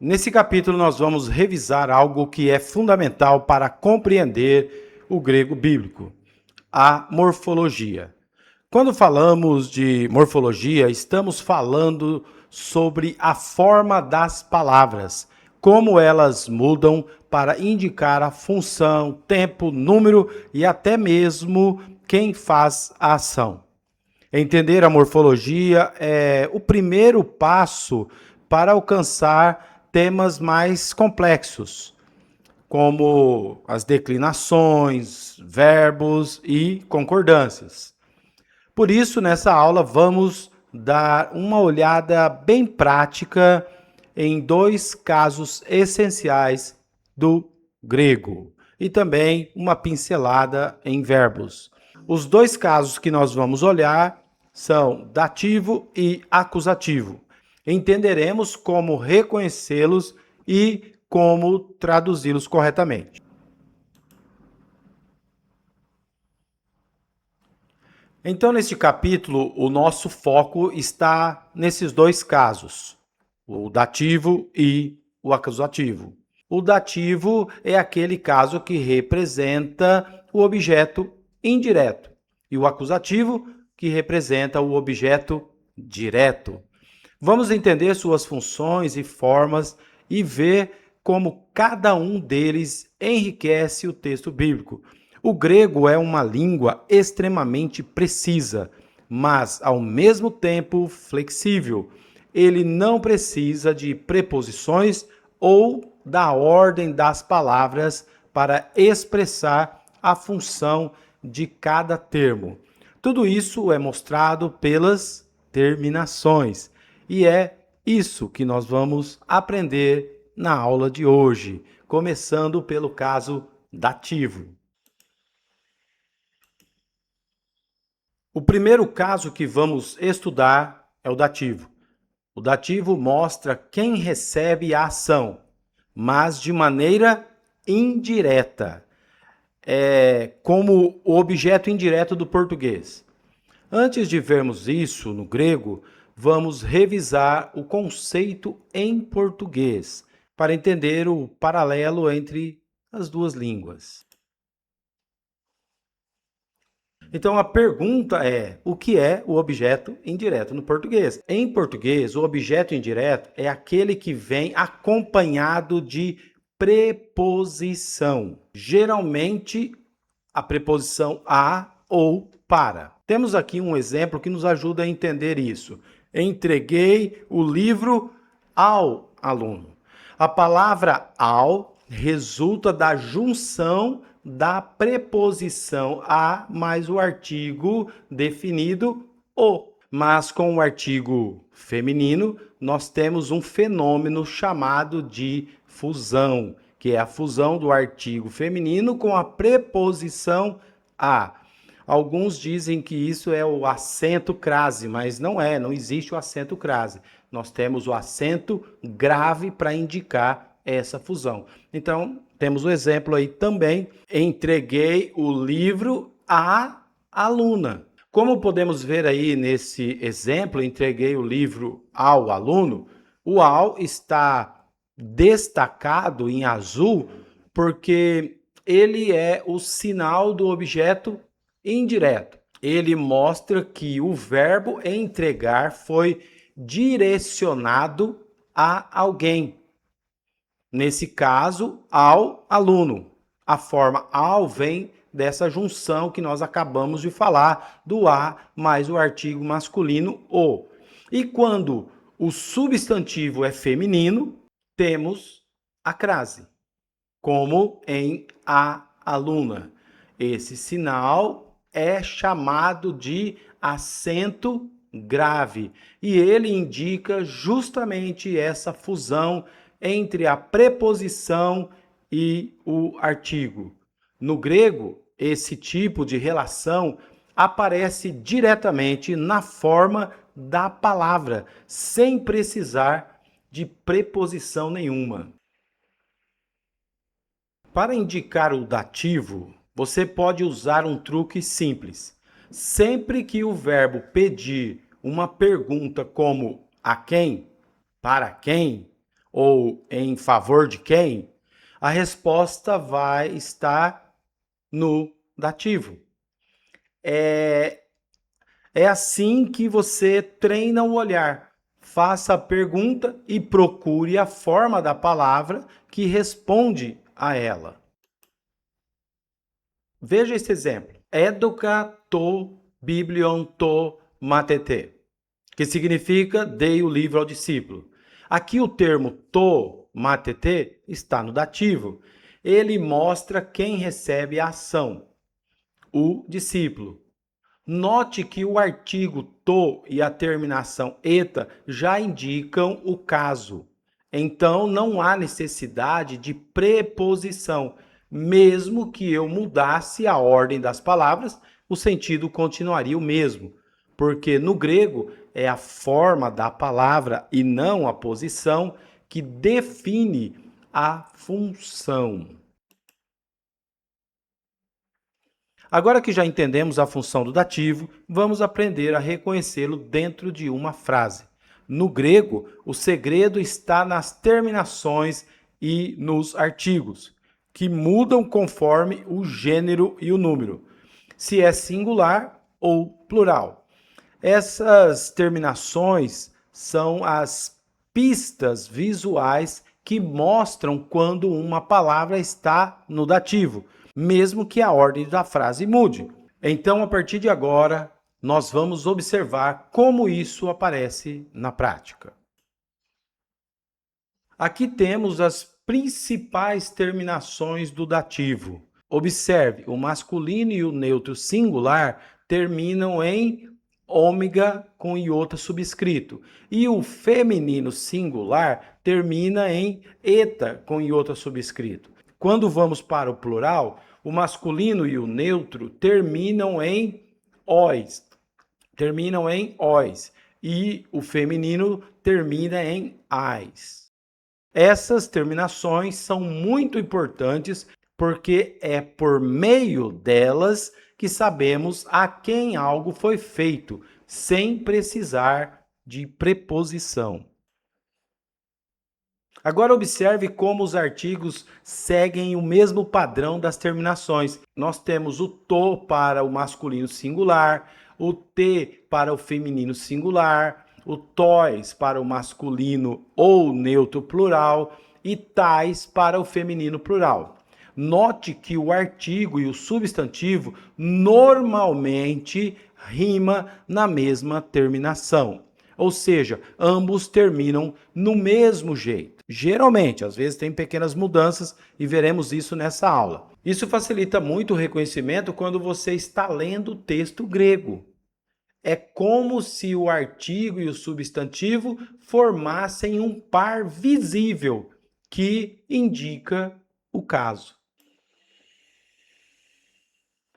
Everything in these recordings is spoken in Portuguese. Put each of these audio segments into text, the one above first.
Nesse capítulo, nós vamos revisar algo que é fundamental para compreender o grego bíblico: a morfologia. Quando falamos de morfologia, estamos falando sobre a forma das palavras, como elas mudam para indicar a função, tempo, número e até mesmo quem faz a ação. Entender a morfologia é o primeiro passo para alcançar temas mais complexos, como as declinações, verbos e concordâncias. Por isso, nessa aula, vamos dar uma olhada bem prática em dois casos essenciais do grego e também uma pincelada em verbos. Os dois casos que nós vamos olhar são dativo e acusativo. Entenderemos como reconhecê-los e como traduzi-los corretamente. Então, neste capítulo, o nosso foco está nesses dois casos, o dativo e o acusativo. O dativo é aquele caso que representa o objeto indireto e o acusativo que representa o objeto direto. Vamos entender suas funções e formas e ver como cada um deles enriquece o texto bíblico. O grego é uma língua extremamente precisa, mas ao mesmo tempo flexível. Ele não precisa de preposições ou da ordem das palavras para expressar a função de cada termo. Tudo isso é mostrado pelas terminações. E é isso que nós vamos aprender na aula de hoje, começando pelo caso dativo. O primeiro caso que vamos estudar é o dativo. O dativo mostra quem recebe a ação, mas de maneira indireta. É como o objeto indireto do português. Antes de vermos isso no grego, vamos revisar o conceito em português, para entender o paralelo entre as duas línguas. Então a pergunta é: o que é o objeto indireto no português? Em português, o objeto indireto é aquele que vem acompanhado de preposição. Geralmente a preposição a ou para. Temos aqui um exemplo que nos ajuda a entender isso. Entreguei o livro ao aluno. A palavra ao resulta da junção da preposição a mais o artigo definido o. Mas com o artigo feminino, nós temos um fenômeno chamado de fusão, que é a fusão do artigo feminino com a preposição a. Alguns dizem que isso é o acento crase, mas não é, não existe o acento crase. Nós temos o acento grave para indicar essa fusão. Então, temos o exemplo aí também: entreguei o livro à aluna. Como podemos ver aí nesse exemplo, entreguei o livro ao aluno, o ao está destacado em azul porque ele é o sinal do objeto indireto. Ele mostra que o verbo entregar foi direcionado a alguém. Nesse caso, ao aluno. A forma ao vem dessa junção que nós acabamos de falar, do a mais o artigo masculino o. E quando o substantivo é feminino, temos a crase, como em a aluna. Esse sinal é chamado de acento grave e ele indica justamente essa fusão entre a preposição e o artigo. No grego, esse tipo de relação aparece diretamente na forma da palavra, sem precisar de preposição nenhuma. Para indicar o dativo, você pode usar um truque simples. Sempre que o verbo pedir uma pergunta como a quem, para quem, ou em favor de quem, a resposta vai estar no dativo. É assim que você treina o olhar. Faça a pergunta e procure a forma da palavra que responde a ela. Veja esse exemplo. Educa to biblion to matete, que significa dei o livro ao discípulo. Aqui o termo to matete está no dativo. Ele mostra quem recebe a ação, o discípulo. Note que o artigo to e a terminação eta já indicam o caso. Então, não há necessidade de preposição. Mesmo que eu mudasse a ordem das palavras, o sentido continuaria o mesmo. Porque no grego é a forma da palavra e não a posição que define a função. Agora que já entendemos a função do dativo, vamos aprender a reconhecê-lo dentro de uma frase. No grego, o segredo está nas terminações e nos artigos, que mudam conforme o gênero e o número, se é singular ou plural. Essas terminações são as pistas visuais que mostram quando uma palavra está no dativo, mesmo que a ordem da frase mude. Então, a partir de agora, nós vamos observar como isso aparece na prática. Aqui temos as principais terminações do dativo. Observe, o masculino e o neutro singular terminam em ômega com iota subscrito. E o feminino singular termina em eta com iota subscrito. Quando vamos para o plural, o masculino e o neutro terminam em ois. E o feminino termina em ais. Essas terminações são muito importantes porque é por meio delas que sabemos a quem algo foi feito, sem precisar de preposição. Agora observe como os artigos seguem o mesmo padrão das terminações. Nós temos o to para o masculino singular, o te para o feminino singular, o tois para o masculino ou neutro plural e tais para o feminino plural. Note que o artigo e o substantivo normalmente rima na mesma terminação. Ou seja, ambos terminam no mesmo jeito. Geralmente, às vezes tem pequenas mudanças e veremos isso nessa aula. Isso facilita muito o reconhecimento quando você está lendo o texto grego. É como se o artigo e o substantivo formassem um par visível que indica o caso.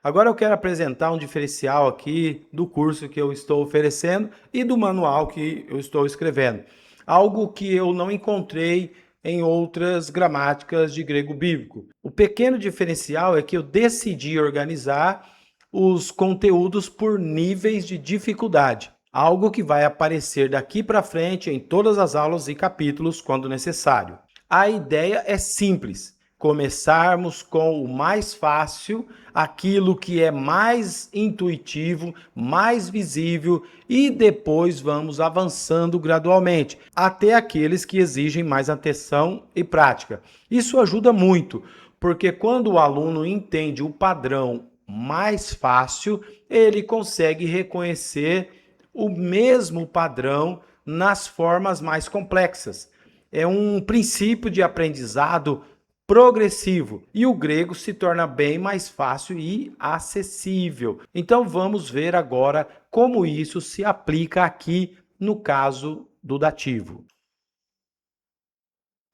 Agora eu quero apresentar um diferencial aqui do curso que eu estou oferecendo e do manual que eu estou escrevendo. Algo que eu não encontrei em outras gramáticas de grego bíblico. O pequeno diferencial é que eu decidi organizar os conteúdos por níveis de dificuldade. Algo que vai aparecer daqui para frente em todas as aulas e capítulos quando necessário. A ideia é simples. Começarmos com o mais fácil, aquilo que é mais intuitivo, mais visível e depois vamos avançando gradualmente, até aqueles que exigem mais atenção e prática. Isso ajuda muito, porque quando o aluno entende o padrão mais fácil, ele consegue reconhecer o mesmo padrão nas formas mais complexas. É um princípio de aprendizado progressivo e o grego se torna bem mais fácil e acessível. Então vamos ver agora como isso se aplica aqui no caso do dativo.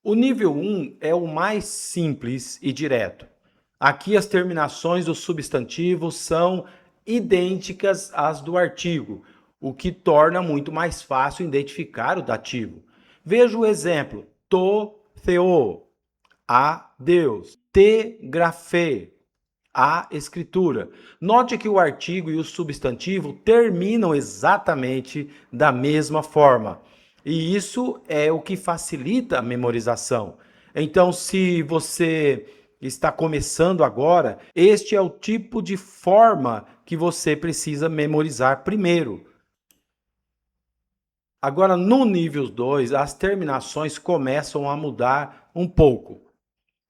O nível 1 é o mais simples e direto. Aqui as terminações do substantivo são idênticas às do artigo, o que torna muito mais fácil identificar o dativo. Veja o exemplo: to theo, a Deus, te grafê, a escritura. Note que o artigo e o substantivo terminam exatamente da mesma forma. E isso é o que facilita a memorização. Então, se você está começando agora, este é o tipo de forma que você precisa memorizar primeiro. Agora, no nível 2, as terminações começam a mudar um pouco,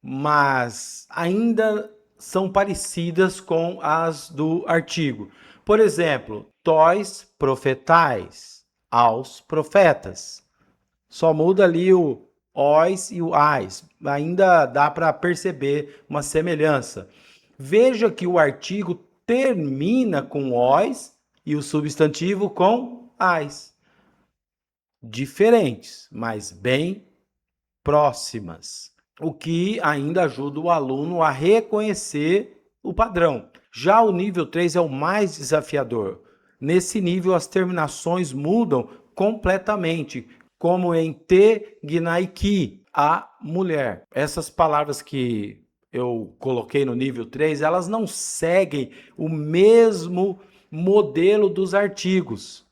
mas ainda são parecidas com as do artigo. Por exemplo, tois profetais, aos profetas. Só muda ali o os e o as. Ainda dá para perceber uma semelhança. Veja que o artigo termina com os e o substantivo com as. Diferentes, mas bem próximas. O que ainda ajuda o aluno a reconhecer o padrão. Já o nível 3 é o mais desafiador. Nesse nível, as terminações mudam completamente, como em te, gnaiki, a mulher. Essas palavras que eu coloquei no nível 3, elas não seguem o mesmo modelo dos artigos.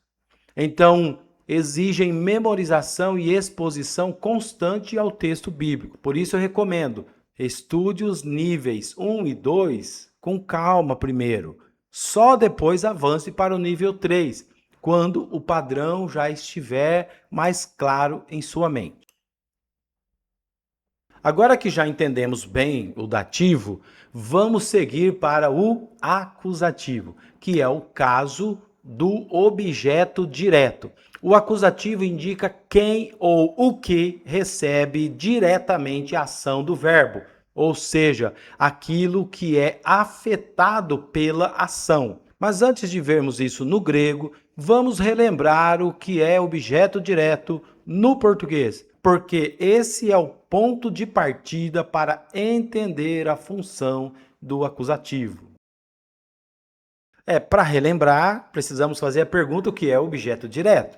Então, exigem memorização e exposição constante ao texto bíblico. Por isso eu recomendo, estude os níveis 1 e 2 com calma primeiro. Só depois avance para o nível 3, quando o padrão já estiver mais claro em sua mente. Agora que já entendemos bem o dativo, vamos seguir para o acusativo, que é o caso do objeto direto. O acusativo indica quem ou o que recebe diretamente a ação do verbo, ou seja, aquilo que é afetado pela ação. Mas antes de vermos isso no grego, vamos relembrar o que é objeto direto no português, porque esse é o ponto de partida para entender a função do acusativo. Para relembrar, precisamos fazer a pergunta o que é objeto direto.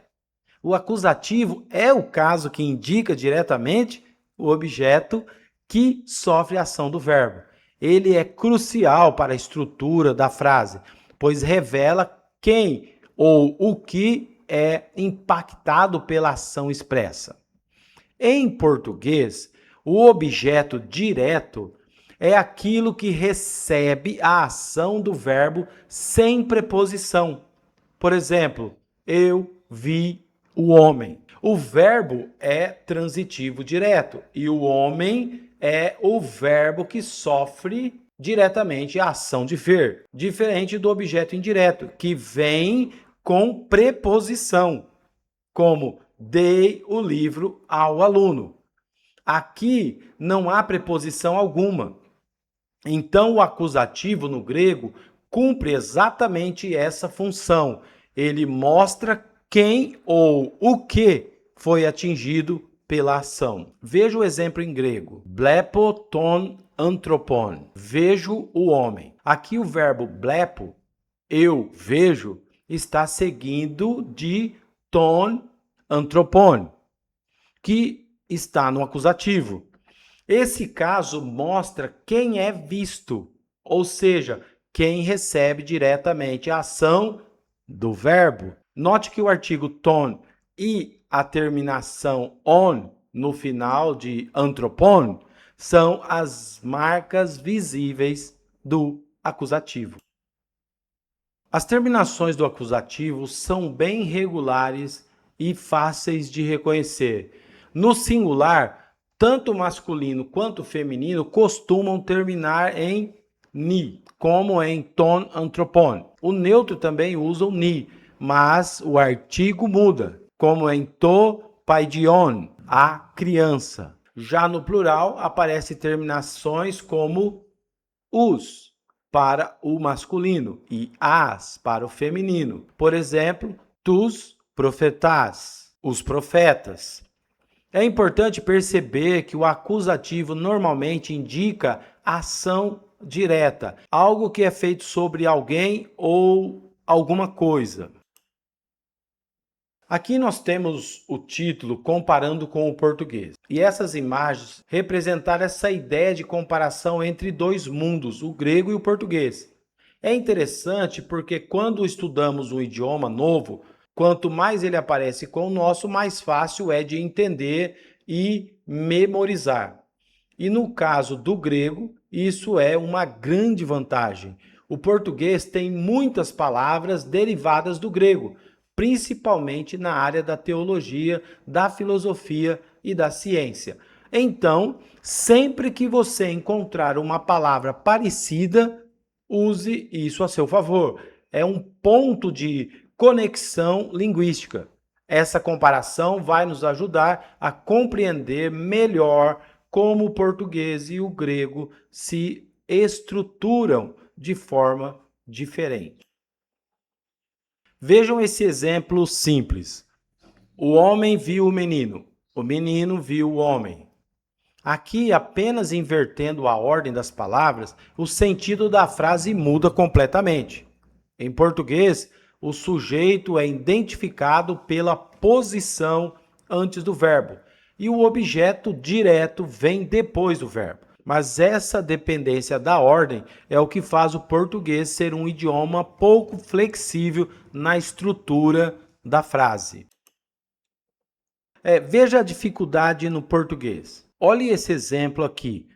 O acusativo é o caso que indica diretamente o objeto que sofre a ação do verbo. Ele é crucial para a estrutura da frase, pois revela quem ou o que é impactado pela ação expressa. Em português, o objeto direto é aquilo que recebe a ação do verbo sem preposição. Por exemplo, eu vi o homem. O verbo é transitivo direto e o homem é o verbo que sofre diretamente a ação de ver, diferente do objeto indireto, que vem com preposição, como dei o livro ao aluno. Aqui não há preposição alguma. Então, o acusativo no grego cumpre exatamente essa função. Ele mostra quem ou o que foi atingido pela ação. Veja o exemplo em grego. Blepo ton anthropon. Vejo o homem. Aqui o verbo blepo, eu vejo, está seguindo de ton anthropon, que está no acusativo. Esse caso mostra quem é visto, ou seja, quem recebe diretamente a ação do verbo. Note que o artigo ton e a terminação on no final de anthropon são as marcas visíveis do acusativo. As terminações do acusativo são bem regulares e fáceis de reconhecer. No singular, tanto o masculino quanto o feminino costumam terminar em ni, como em ton anthropon. O neutro também usa o ni, mas o artigo muda, como em to paidion, a criança. Já no plural, aparecem terminações como os para o masculino e as para o feminino. Por exemplo, tus profetas, os profetas. É importante perceber que o acusativo normalmente indica ação direta, algo que é feito sobre alguém ou alguma coisa. Aqui nós temos o título comparando com o português. E essas imagens representaram essa ideia de comparação entre dois mundos, o grego e o português. É interessante porque quando estudamos um idioma novo, Quanto mais ele aparece com o nosso, mais fácil é de entender e memorizar. E no caso do grego, isso é uma grande vantagem. O português tem muitas palavras derivadas do grego, principalmente na área da teologia, da filosofia e da ciência. Então, sempre que você encontrar uma palavra parecida, use isso a seu favor. É um ponto de conexão linguística. Essa comparação vai nos ajudar a compreender melhor como o português e o grego se estruturam de forma diferente. Vejam esse exemplo simples. O homem viu o menino viu o homem. Aqui, apenas invertendo a ordem das palavras, o sentido da frase muda completamente. Em português, o sujeito é identificado pela posição antes do verbo e o objeto direto vem depois do verbo. Mas essa dependência da ordem é o que faz o português ser um idioma pouco flexível na estrutura da frase. Veja a dificuldade no português. Olhe esse exemplo aqui.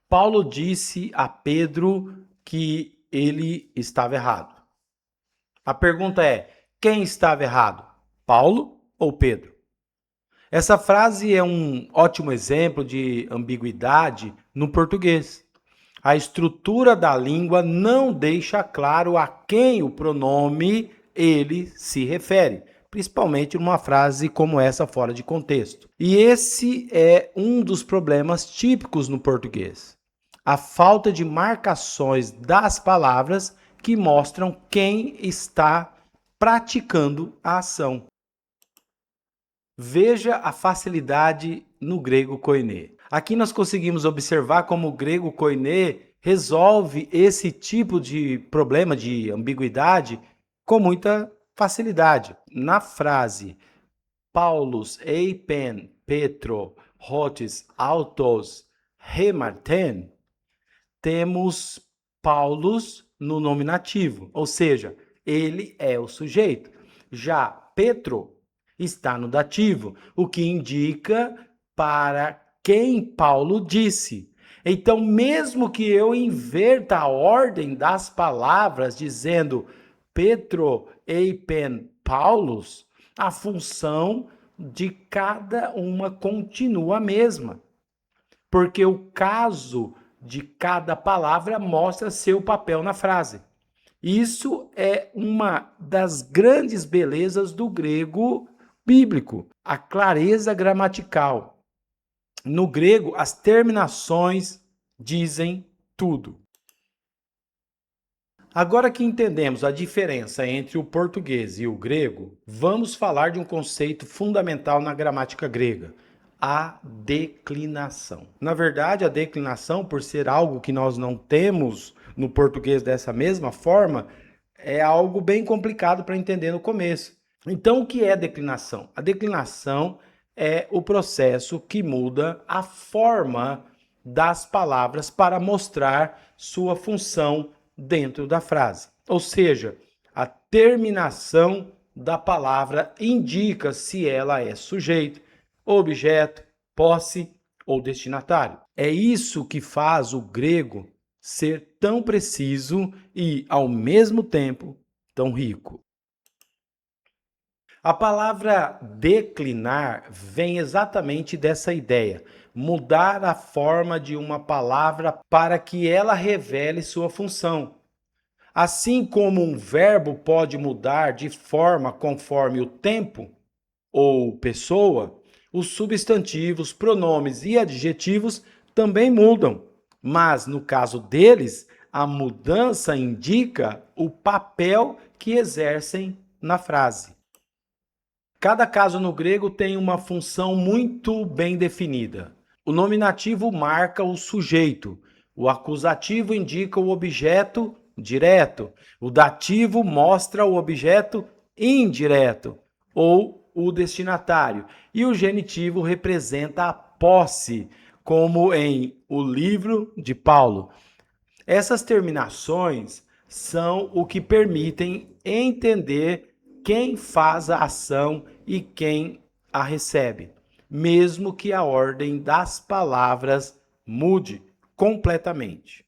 Paulo disse a Pedro que ele estava errado. A pergunta é: quem estava errado? Paulo ou Pedro? Essa frase é um ótimo exemplo de ambiguidade no português. A estrutura da língua não deixa claro a quem o pronome ele se refere, principalmente numa frase como essa fora de contexto. E esse é um dos problemas típicos no português. A falta de marcações das palavras que mostram quem está praticando a ação. Veja a facilidade no grego koiné. Aqui nós conseguimos observar como o grego koiné resolve esse tipo de problema de ambiguidade com muita facilidade. Na frase Paulus eipen Petro hotis autos hemarten, temos Paulus no nominativo, ou seja, ele é o sujeito. Já Petro está no dativo, o que indica para quem Paulo disse. Então, mesmo que eu inverta a ordem das palavras, dizendo Petro eipen Paulus, a função de cada uma continua a mesma, porque o caso de cada palavra mostra seu papel na frase. Isso é uma das grandes belezas do grego bíblico, a clareza gramatical. No grego, as terminações dizem tudo. Agora que entendemos a diferença entre o português e o grego, vamos falar de um conceito fundamental na gramática grega: a declinação. Na verdade, a declinação, por ser algo que nós não temos no português dessa mesma forma, é algo bem complicado para entender no começo. Então, o que é declinação? A declinação é o processo que muda a forma das palavras para mostrar sua função dentro da frase. Ou seja, a terminação da palavra indica se ela é sujeito, objeto, posse ou destinatário. É isso que faz o grego ser tão preciso e, ao mesmo tempo, tão rico. A palavra declinar vem exatamente dessa ideia, mudar a forma de uma palavra para que ela revele sua função. Assim como um verbo pode mudar de forma conforme o tempo ou pessoa, os substantivos, pronomes e adjetivos também mudam. Mas no caso deles, a mudança indica o papel que exercem na frase. Cada caso no grego tem uma função muito bem definida. O nominativo marca o sujeito, o acusativo indica o objeto direto, o dativo mostra o objeto indireto ou o destinatário, e o genitivo representa a posse, como em O Livro de Paulo. Essas terminações são o que permitem entender quem faz a ação e quem a recebe, mesmo que a ordem das palavras mude completamente.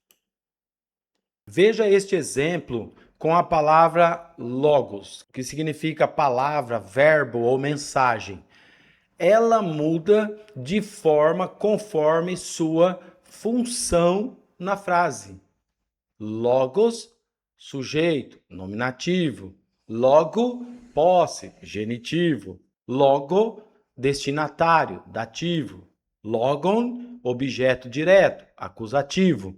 Veja este exemplo com a palavra logos, que significa palavra, verbo ou mensagem. Ela muda de forma conforme sua função na frase. Logos, sujeito, nominativo. Logo, posse, genitivo. Logo, destinatário, dativo. Logon, objeto direto, acusativo.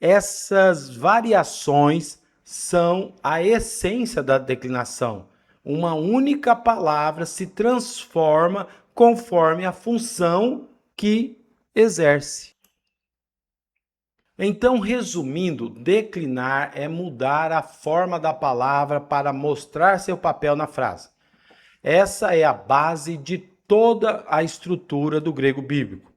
Essas variações são a essência da declinação. Uma única palavra se transforma conforme a função que exerce. Então, resumindo, declinar é mudar a forma da palavra para mostrar seu papel na frase. Essa é a base de toda a estrutura do grego bíblico.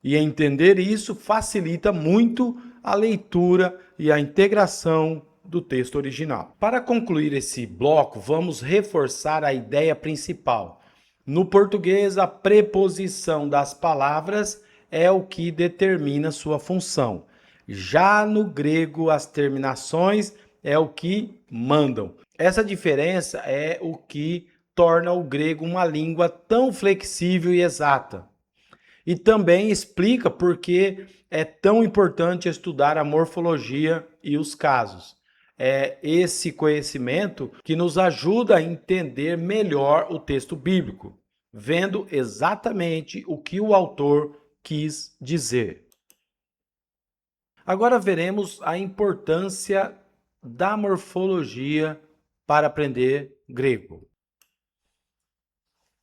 E entender isso facilita muito a leitura e a integração do texto original. Para concluir esse bloco, vamos reforçar a ideia principal. No português, a preposição das palavras é o que determina sua função. Já no grego, as terminações é o que mandam. Essa diferença é o que torna o grego uma língua tão flexível e exata. E também explica por que é tão importante estudar a morfologia e os casos. É esse conhecimento que nos ajuda a entender melhor o texto bíblico, vendo exatamente o que o autor quis dizer. Agora veremos a importância da morfologia para aprender grego.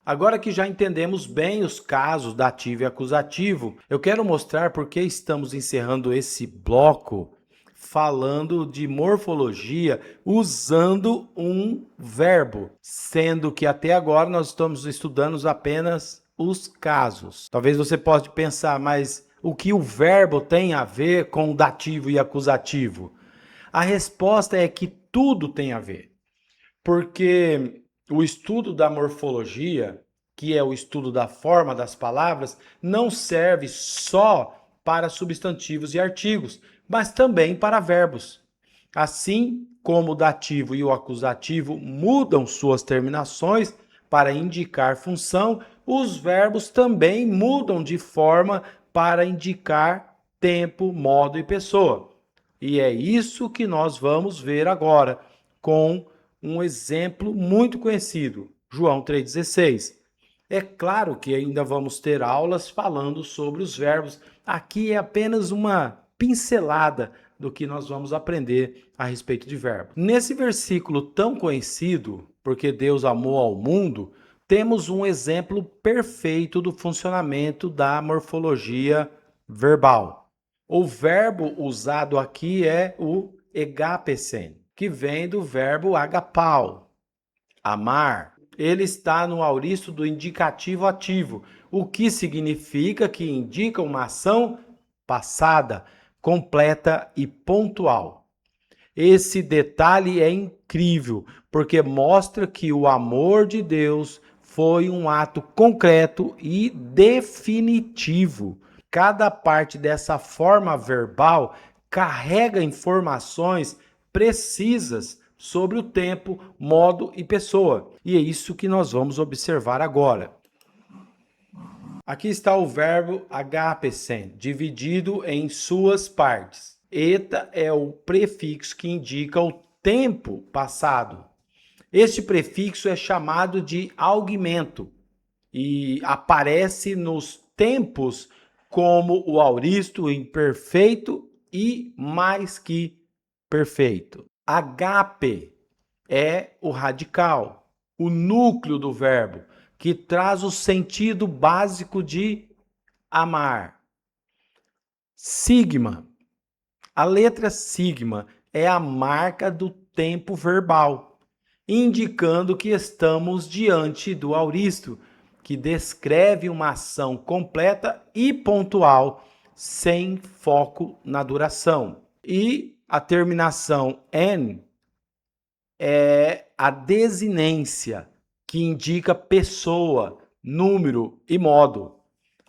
Agora que já entendemos bem os casos dativo e acusativo, eu quero mostrar por que estamos encerrando esse bloco falando de morfologia usando um verbo, sendo que até agora nós estamos estudando apenas os casos. Talvez você possa pensar, mas o que o verbo tem a ver com o dativo e acusativo? A resposta é que tudo tem a ver, porque o estudo da morfologia, que é o estudo da forma das palavras, não serve só para substantivos e artigos, mas também para verbos. Assim como o dativo e o acusativo mudam suas terminações para indicar função, os verbos também mudam de forma para indicar tempo, modo e pessoa. E é isso que nós vamos ver agora com um exemplo muito conhecido, João 3,16. É claro que ainda vamos ter aulas falando sobre os verbos. Aqui é apenas uma pincelada do que nós vamos aprender a respeito de verbo. Nesse versículo tão conhecido, porque Deus amou ao mundo, temos um exemplo perfeito do funcionamento da morfologia verbal. O verbo usado aqui é o egapesen, que vem do verbo agapau, amar. Ele está no aoristo do indicativo ativo, o que significa que indica uma ação passada, completa e pontual. Esse detalhe é incrível, porque mostra que o amor de Deus foi um ato concreto e definitivo. Cada parte dessa forma verbal carrega informações precisas sobre o tempo, modo e pessoa. E é isso que nós vamos observar agora. Aqui está o verbo agapesen, dividido em suas partes. Eta é o prefixo que indica o tempo passado. Este prefixo é chamado de augmento e aparece nos tempos como o aoristo imperfeito e mais que perfeito. Agape é o radical, o núcleo do verbo, que traz o sentido básico de amar. Sigma. A letra sigma é a marca do tempo verbal, indicando que estamos diante do aoristo, que descreve uma ação completa e pontual, sem foco na duração. E a terminação N é a desinência, que indica pessoa, número e modo.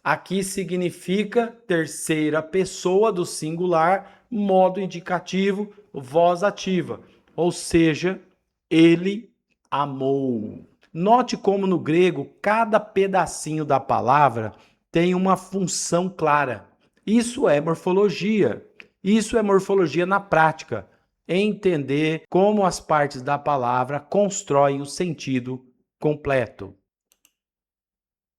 Aqui significa terceira pessoa do singular, modo indicativo, voz ativa, ou seja, ele amou. Note como no grego cada pedacinho da palavra tem uma função clara. Isso é morfologia. Isso é morfologia na prática. Entender como as partes da palavra constroem o sentido completo.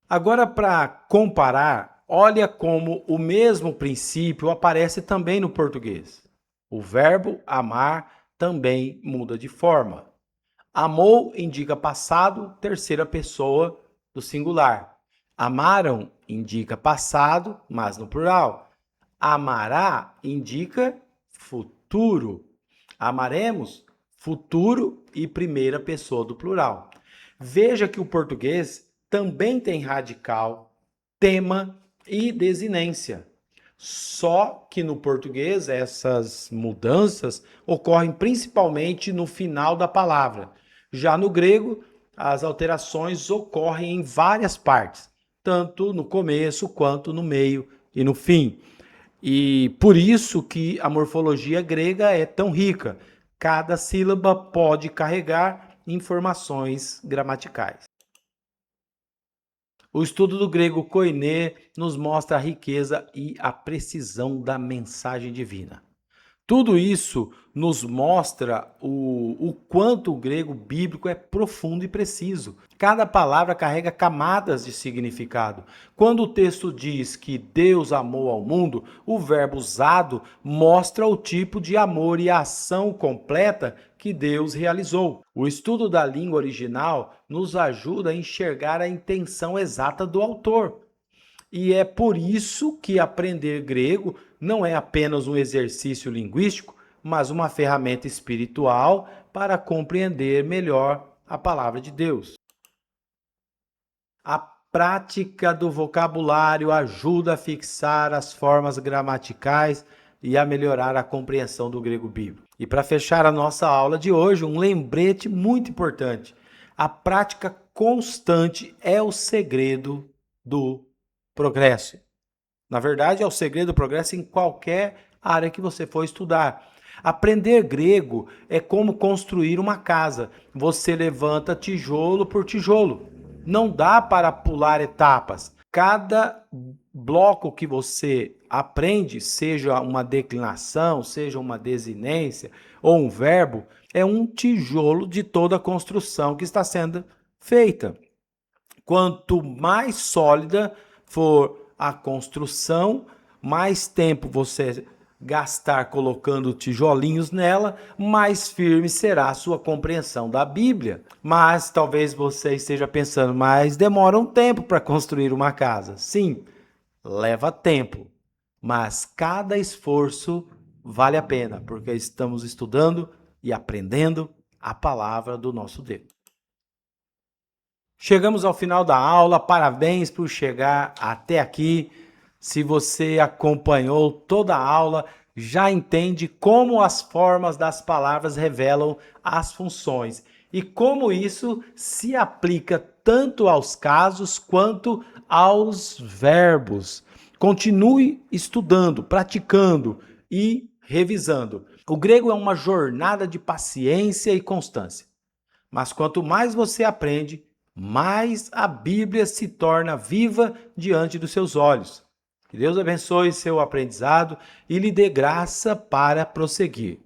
Agora, para comparar, olha como o mesmo princípio aparece também no português. O verbo amar também muda de forma. Amou indica passado, terceira pessoa do singular. Amaram indica passado, mas no plural. Amará indica futuro. Amaremos, futuro e primeira pessoa do plural. Veja que o português também tem radical, tema e desinência. Só que no português essas mudanças ocorrem principalmente no final da palavra. Já no grego, as alterações ocorrem em várias partes, tanto no começo quanto no meio e no fim. E por isso que a morfologia grega é tão rica. Cada sílaba pode carregar informações gramaticais. O estudo do grego koiné nos mostra a riqueza e a precisão da mensagem divina. Tudo isso nos mostra o quanto o grego bíblico é profundo e preciso. Cada palavra carrega camadas de significado. Quando o texto diz que Deus amou ao mundo, o verbo usado mostra o tipo de amor e ação completa que Deus realizou. O estudo da língua original nos ajuda a enxergar a intenção exata do autor. E é por isso que aprender grego não é apenas um exercício linguístico, mas uma ferramenta espiritual para compreender melhor a palavra de Deus. A prática do vocabulário ajuda a fixar as formas gramaticais e a melhorar a compreensão do grego bíblico. E para fechar a nossa aula de hoje, um lembrete muito importante. A prática constante é o segredo do progresso. Na verdade, é o segredo do progresso em qualquer área que você for estudar. Aprender grego é como construir uma casa. Você levanta tijolo por tijolo. Não dá para pular etapas. Cada bloco que você aprende, seja uma declinação, seja uma desinência ou um verbo, é um tijolo de toda a construção que está sendo feita. Quanto mais sólida for a construção, mais tempo você gastar colocando tijolinhos nela, mais firme será a sua compreensão da Bíblia. Mas talvez você esteja pensando, mas demora um tempo para construir uma casa. Sim, leva tempo, mas cada esforço vale a pena, porque estamos estudando e aprendendo a palavra do nosso Deus. Chegamos ao final da aula, parabéns por chegar até aqui. Se você acompanhou toda a aula, já entende como as formas das palavras revelam as funções e como isso se aplica tanto aos casos quanto aos verbos. Continue estudando, praticando e revisando. O grego é uma jornada de paciência e constância. Mas quanto mais você aprende, mais a Bíblia se torna viva diante dos seus olhos. Que Deus abençoe seu aprendizado e lhe dê graça para prosseguir.